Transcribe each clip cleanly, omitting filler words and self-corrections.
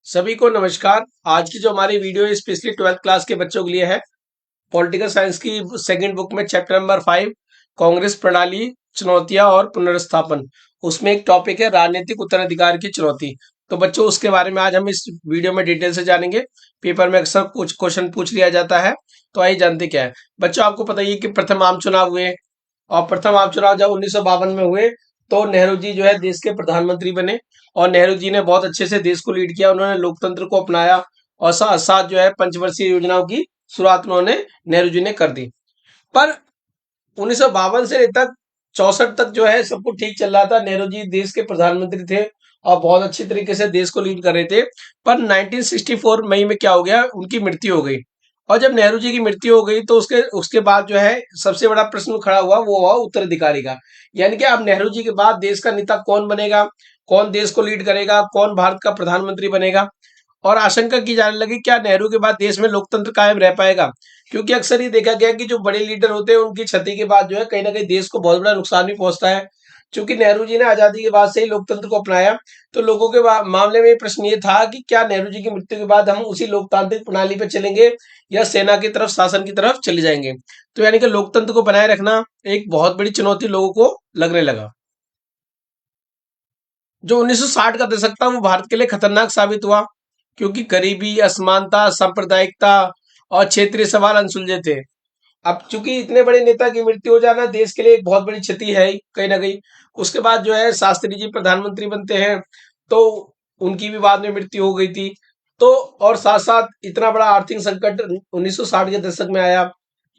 सभी को नमस्कार। आज की जो हमारी वीडियो है स्पेशली 12th क्लास के बच्चों के लिए है। पॉलिटिकल साइंस की सेकंड बुक में चैप्टर नंबर 5 कांग्रेस प्रणाली, चुनौतियां और पुनर्स्थापन, उसमें एक टॉपिक है राजनीतिक उत्तराधिकार की चुनौती। तो बच्चों उसके बारे में आज हम इस वीडियो में डिटेल से जानेंगे। पेपर में अक्सर कुछ क्वेश्चन पूछ लिया जाता है, तो आइए जानते क्या है। बच्चों आपको पता ही है कि प्रथम आम चुनाव हुए, और प्रथम आम चुनाव जब 1952 में हुए तो नेहरू जी जो है देश के प्रधानमंत्री बने। और नेहरू जी ने बहुत अच्छे से देश को लीड किया, उन्होंने लोकतंत्र को अपनाया और साथ साथ जो है पंचवर्षीय योजनाओं की शुरुआत उन्होंने नेहरू जी ने कर दी। पर 1952 से तक 64 तक जो है सब कुछ ठीक चल रहा था। नेहरू जी देश के प्रधानमंत्री थे और बहुत अच्छी तरीके से देश को लीड कर रहे थे। पर 1964 मई में क्या हो गया, उनकी मृत्यु हो गई। और जब नेहरू जी की मृत्यु हो गई तो उसके उसके बाद जो है सबसे बड़ा प्रश्न खड़ा हुआ, वो हुआ उत्तराधिकारी का। यानी कि अब नेहरू जी के बाद देश का नेता कौन बनेगा, कौन देश को लीड करेगा, कौन भारत का प्रधानमंत्री बनेगा। और आशंका की जाने लगी क्या नेहरू के बाद देश में लोकतंत्र कायम रह पाएगा, क्योंकि अक्सर ये देखा गया कि जो बड़े लीडर होते हैं उनकी क्षति के बाद जो है कहीं ना कहीं देश को बहुत बड़ा नुकसान भी पहुंचता है। क्योंकि नेहरू जी ने आजादी के बाद से ही लोकतंत्र को अपनाया, तो लोगों के मामले में ये प्रश्न ये था कि क्या नेहरू जी की मृत्यु के बाद हम उसी लोकतांत्रिक प्रणाली पे चलेंगे या सेना की तरफ, शासन की तरफ चले जाएंगे। तो यानी कि लोकतंत्र को बनाए रखना एक बहुत बड़ी चुनौती लोगों को लगने लगा। जो 1960 का दशक था वो भारत के लिए खतरनाक साबित हुआ, क्योंकि गरीबी, असमानता, सांप्रदायिकता और क्षेत्रीय सवाल अनसुलझे थे। अब चूंकि इतने बड़े नेता की मृत्यु हो जाना देश के लिए एक बहुत बड़ी क्षति है ही कहीं ना कहीं। उसके बाद जो है शास्त्री जी प्रधानमंत्री बनते हैं, तो उनकी भी बाद में मृत्यु हो गई थी। तो और साथ साथ इतना बड़ा आर्थिक संकट 1960 के दशक में आया।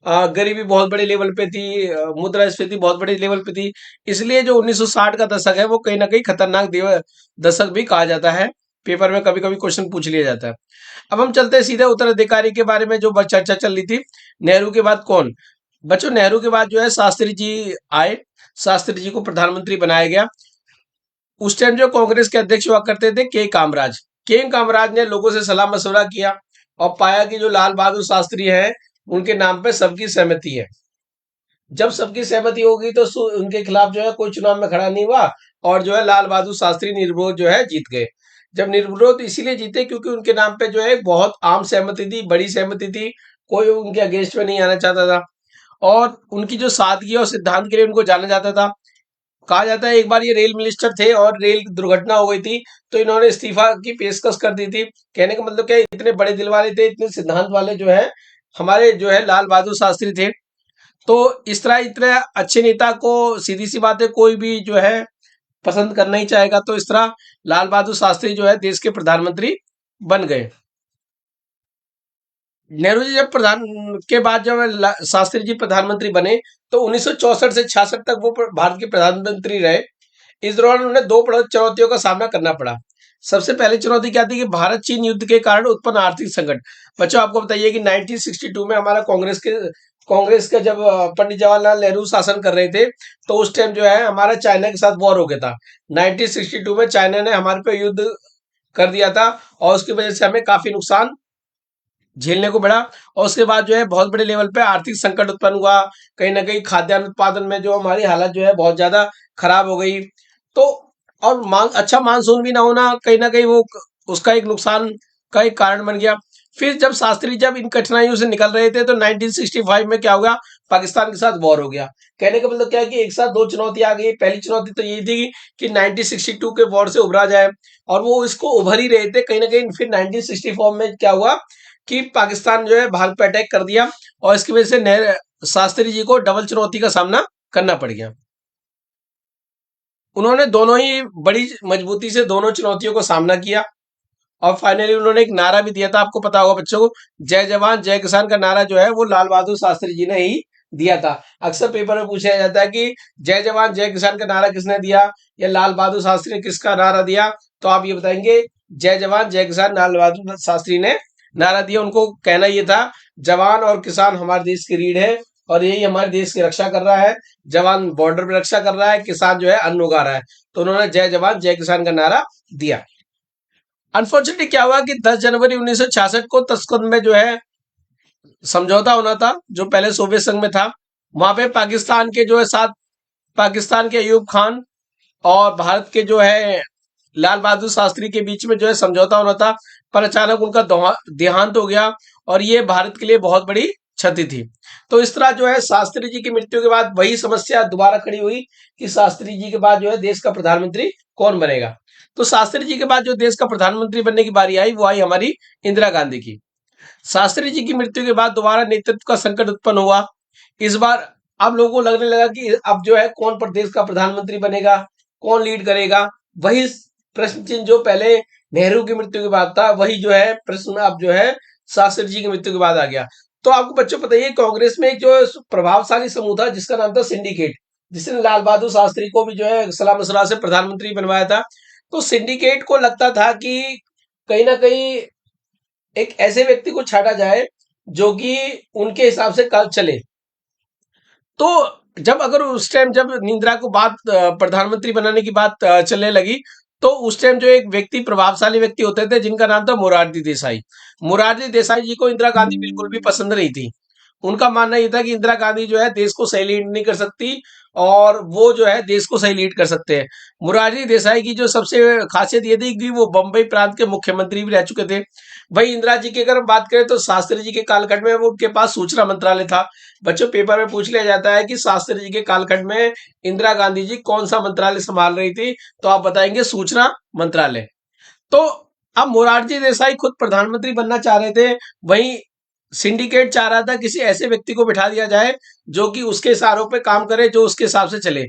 गरीबी बहुत बड़े लेवल पे थी, मुद्रास्फीति बहुत बड़े लेवल पे थी। इसलिए जो 1960 का दशक है वो कहीं ना कहीं खतरनाक दशक भी कहा जाता है। पेपर में कभी कभी क्वेश्चन पूछ लिया जाता है। अब हम चलते हैं सीधे उत्तराधिकारी के बारे में जो चर्चा चल रही थी। नेहरू के बाद कौन? बच्चों नेहरू के बाद जो है शास्त्री जी आए। शास्त्री जी को प्रधानमंत्री बनाया गया। उस टाइम जो कांग्रेस के अध्यक्ष हुआ करते थे के कामराज ने लोगों से सलाह मशवरा किया और पाया कि जो लाल बहादुर शास्त्री हैं उनके नाम पे सबकी सहमति है। जब सबकी सहमति होगी तो उनके खिलाफ जो है कोई चुनाव में खड़ा नहीं हुआ, और जो है लाल बहादुर शास्त्री निर्विरोध जो है जीत गए। जब निर्विरोध इसीलिए जीते क्योंकि उनके नाम पे जो है एक बहुत आम सहमति थी, बड़ी सहमति थी। कोई उनके अगेंस्ट में नहीं आना चाहता था, और उनकी जो सादगी और सिद्धांत के लिए उनको जाना जाता था। कहा जाता है एक बार ये रेल मिनिस्टर थे और रेल दुर्घटना हो गई थी, तो इन्होंने इस्तीफा की पेशकश कर दी थी। कहने का मतलब क्या, इतने बड़े दिल वाले थे, इतने सिद्धांत वाले जो है हमारे जो है लाल बहादुर शास्त्री थे। तो इस तरह इतने अच्छे नेता को सीधी सी बात है कोई भी जो है पसंद करना ही चाहेगा। तो इस तरह लाल बहादुर शास्त्री जो है देश के प्रधानमंत्री बन गए। नेहरू जी जब प्रधान के बाद जब शास्त्री जी प्रधानमंत्री बने तो 1964 से 66 तक वो भारत के प्रधानमंत्री रहे। इस दौरान उन्हें दो बड़ी चुनौतियों का सामना करना पड़ा। सबसे पहली चुनौती क्या थी कि भारत चीन युद्ध के कारण उत्पन्न आर्थिक संकट। बच्चों आपको बताइए कि 1962 में हमारा कांग्रेस का जब पंडित जवाहरलाल नेहरू शासन कर रहे थे, तो उस टाइम जो है हमारा चाइना के साथ वॉर हो गया था। 1962 में चाइना ने हमारे पे युद्ध कर दिया था, और उसकी वजह से हमें काफी नुकसान झेलने को पड़ा। और उसके बाद जो है बहुत बड़े लेवल पे आर्थिक संकट उत्पन्न हुआ। कहीं ना कहीं खाद्यान्न उत्पादन में जो हमारी हालत जो है बहुत ज्यादा खराब हो गई। तो और अच्छा मानसून भी ना होना कहीं ना कहीं वो उसका एक नुकसान का एक कारण बन गया। फिर जब शास्त्री जब इन कठिनाइयों से निकल रहे थे तो 1965 में क्या हुआ, पाकिस्तान के साथ वॉर हो गया। कहने का मतलब क्या है कि एक साथ दो चुनौती आ गई। पहली चुनौती तो यही थी कि 1962 के वॉर से उभरा जाए, और वो इसको उभर ही रहे थे कहीं ना कहीं। फिर 1964 में क्या हुआ कि पाकिस्तान जो है भारत पर अटैक कर दिया, और इसकी वजह से शास्त्री जी को डबल चुनौती का सामना करना पड़ गया। उन्होंने दोनों ही बड़ी मजबूती से दोनों चुनौतियों को सामना किया, और फाइनली उन्होंने एक नारा भी दिया था, आपको पता होगा बच्चों को, जय जवान जय किसान का नारा जो है वो लाल बहादुर शास्त्री जी ने ही दिया था। अक्सर पेपर में पूछा जाता है कि जय जवान जय किसान का नारा किसने दिया, या लाल बहादुर शास्त्री ने किसका नारा दिया। तो आप ये बताएंगे जय जवान जय किसान लाल बहादुर शास्त्री ने नारा दिया। उनको कहना ये था, जवान और किसान हमारे देश की रीढ़ है, और यही हमारे देश की रक्षा कर रहा है। जवान बॉर्डर पे रक्षा कर रहा है, किसान जो है अन्न उगा रहा है। तो उन्होंने जय जवान जय किसान का नारा दिया। अनफॉर्चुनेटली क्या हुआ कि 10 जनवरी 1966 को तस्कंद में जो है समझौता होना था, जो पहले सोवियत संघ में था। वहां पे पाकिस्तान के जो है साथ, पाकिस्तान के अयूब खान और भारत के जो है लाल बहादुर शास्त्री के बीच में जो है समझौता होना था, पर अचानक उनका देहांत हो गया और ये भारत के लिए बहुत बड़ी क्षति थी। तो इस तरह जो है शास्त्री जी की मृत्यु के बाद वही समस्या दोबारा खड़ी हुई कि शास्त्री जी के बाद जो है देश का प्रधानमंत्री कौन बनेगा। तो शास्त्री जी के बाद जो देश का प्रधानमंत्री बनने की बारी आई वो आई हमारी इंदिरा गांधी की। शास्त्री जी की मृत्यु के बाद दोबारा नेतृत्व का संकट उत्पन्न हुआ। इस बार अब लोगों को लगने लगा कि अब जो है कौन प्रदेश का प्रधानमंत्री बनेगा, कौन लीड करेगा। वही प्रश्न चिन्ह जो पहले नेहरू की मृत्यु के बाद था, वही जो है प्रश्न अब जो है शास्त्री जी की मृत्यु के बाद आ गया। तो आपको बच्चों पता ही है, कांग्रेस में एक जो प्रभावशाली समूह था जिसका नाम था सिंडिकेट, जिसने लाल बहादुर शास्त्री को भी जो है सलाह मशवरा से प्रधानमंत्री बनवाया था। तो सिंडिकेट को लगता था कि कहीं ना कहीं एक ऐसे व्यक्ति को छाटा जाए जो कि उनके हिसाब से कल चले। तो जब अगर उस टाइम जब इंदिरा को बात प्रधानमंत्री बनाने की बात चलने लगी, तो उस टाइम जो एक व्यक्ति प्रभावशाली व्यक्ति होते थे जिनका नाम था मोरारजी देसाई। मोरारजी देसाई जी को इंदिरा गांधी बिल्कुल भी पसंद नहीं थी। उनका मानना ये था कि इंदिरा गांधी जो है देश को सही लीड नहीं कर सकती और वो जो है देश को सही लीड कर सकते हैं। मोरारजी देसाई की जो सबसे खासियत ये थी कि वो बम्बई प्रांत के मुख्यमंत्री भी रह चुके थे। वही इंदिरा जी की अगर हम बात करें तो शास्त्री जी के कालखंड में वो उनके पास सूचना मंत्रालय था। बच्चों पेपर में पूछ लिया जाता है कि शास्त्री जी के कालखंड में इंदिरा गांधी जी कौन सा मंत्रालय संभाल रही थी, तो आप बताएंगे सूचना मंत्रालय। तो अब मोरारजी देसाई खुद प्रधानमंत्री बनना चाह रहे थे, वहीं सिंडिकेट चाह रहा था किसी ऐसे व्यक्ति को बिठा दिया जाए जो कि उसके इशारों पे काम करे, जो उसके हिसाब से चले।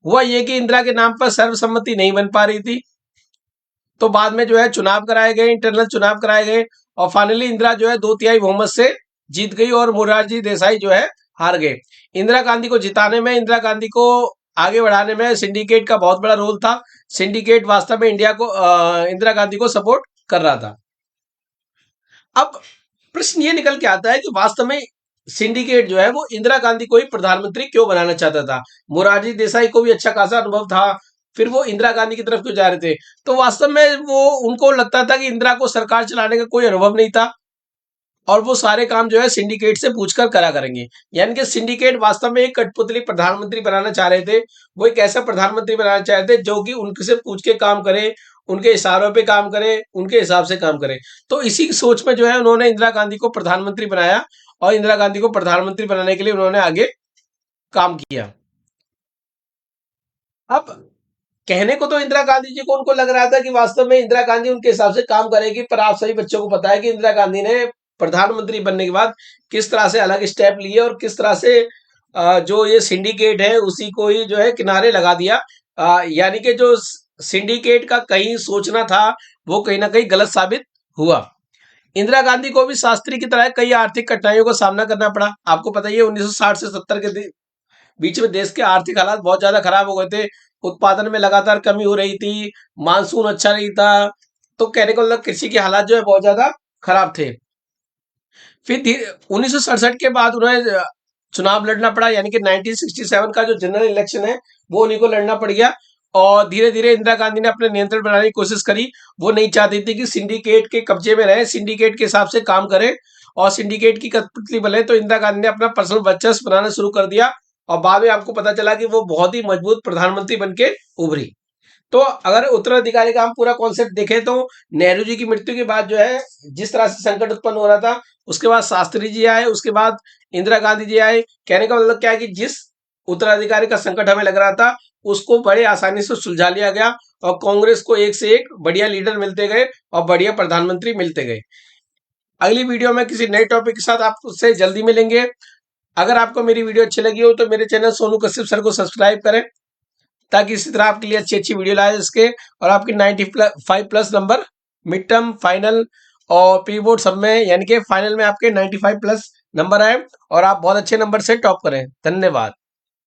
हुआ ये कि इंदिरा के नाम पर सर्वसम्मति नहीं बन पा रही थी। तो बाद में जो है चुनाव कराए गए, इंटरनल चुनाव कराए गए और फाइनली इंदिरा जो है 2/3 बहुमत से जीत गई और मोरारजी देसाई जो है हार गए। इंदिरा गांधी को जिताने में, इंदिरा गांधी को आगे बढ़ाने में सिंडिकेट का बहुत बड़ा रोल था। सिंडिकेट वास्तव में इंदिरा गांधी को सपोर्ट कर रहा था। अब प्रश्न ये निकल के आता है कि वास्तव में सिंडिकेट जो है वो इंदिरा गांधी को ही प्रधानमंत्री क्यों बनाना चाहता था। मोरारजी देसाई को भी अच्छा खासा अनुभव था, फिर वो इंदिरा गांधी की तरफ क्यों जा रहे थे। तो वास्तव में वो उनको लगता था कि इंदिरा को सरकार चलाने का कोई अनुभव नहीं था और वो सारे काम जो है सिंडिकेट से पूछकर करा करेंगे। यानी कि सिंडिकेट वास्तव में एक कठपुतली प्रधानमंत्री बनाना चाह रहे थे। वो एक ऐसा प्रधानमंत्री बनाना चाह रहे थे जो कि उनसे पूछ के काम करे, उनके इशारों पे काम करे, उनके हिसाब से काम करे। तो इसी की सोच में जो है उन्होंने इंदिरा गांधी को प्रधानमंत्री बनाया और इंदिरा गांधी को प्रधानमंत्री बनाने के लिए उन्होंने आगे काम किया। अब कहने को तो इंदिरा गांधी जी को उनको लग रहा था कि वास्तव में इंदिरा गांधी उनके हिसाब से काम करेगी, पर आप सभी बच्चों को पता है कि इंदिरा गांधी ने प्रधानमंत्री बनने के बाद किस तरह से अलग स्टेप लिए और किस तरह से जो ये सिंडिकेट है उसी को ही जो है किनारे लगा दिया। यानी कि जो सिंडिकेट का कहीं सोचना था वो कहीं ना कहीं गलत साबित हुआ। इंदिरा गांधी को भी शास्त्री की तरह कई आर्थिक कठिनाइयों का सामना करना पड़ा। आपको पता ही है 1960 से 70 के बीच में देश के आर्थिक हालात बहुत ज्यादा खराब हो गए थे। उत्पादन में लगातार कमी हो रही थी, मानसून अच्छा नहीं था। तो कहने को मतलब कृषि के हालात जो है बहुत ज्यादा खराब थे। फिर 1967 के बाद उन्हें चुनाव लड़ना पड़ा, यानी कि 1967 का जो जनरल इलेक्शन है वो उन्हीं को लड़ना पड़ गया। और धीरे धीरे इंदिरा गांधी ने अपने नियंत्रण बनाने की कोशिश करी। वो नहीं चाहती थी कि सिंडिकेट के कब्जे में रहे, सिंडिकेट के हिसाब से काम करें और सिंडिकेट की कठपुतली बने। तो इंदिरा गांधी ने अपना पर्सनल वर्चस्व बनाना शुरू कर दिया और बाद में आपको पता चला कि वो बहुत ही मजबूत प्रधानमंत्री बन के उभरी। तो अगर उत्तराधिकारी का हम पूरा कॉन्सेप्ट देखें तो नेहरू जी की मृत्यु के बाद जो है जिस तरह से संकट उत्पन्न हो रहा था, उसके बाद शास्त्री जी आए, उसके बाद इंदिरा गांधी जी आए। कहने का मतलब क्या है कि जिस उत्तराधिकारी का संकट हमें लग रहा था उसको बड़े आसानी से सुलझा लिया गया और कांग्रेस को एक से एक बढ़िया लीडर मिलते गए और बढ़िया प्रधानमंत्री मिलते गए। अगली वीडियो में किसी नए टॉपिक के साथ आपसे जल्दी मिलेंगे। अगर आपको मेरी वीडियो अच्छी लगी हो तो मेरे चैनल सोनू कश्यप सर को सब्सक्राइब करें ताकि इसी तरह आपके लिए अच्छी अच्छी वीडियो लाए इसके और आपकी 95+ नंबर मिड टर्म, फाइनल और प्री बोर्ड सब में, यानी कि फाइनल में आपके 95+ नंबर आए और आप बहुत अच्छे नंबर से टॉप करें। धन्यवाद।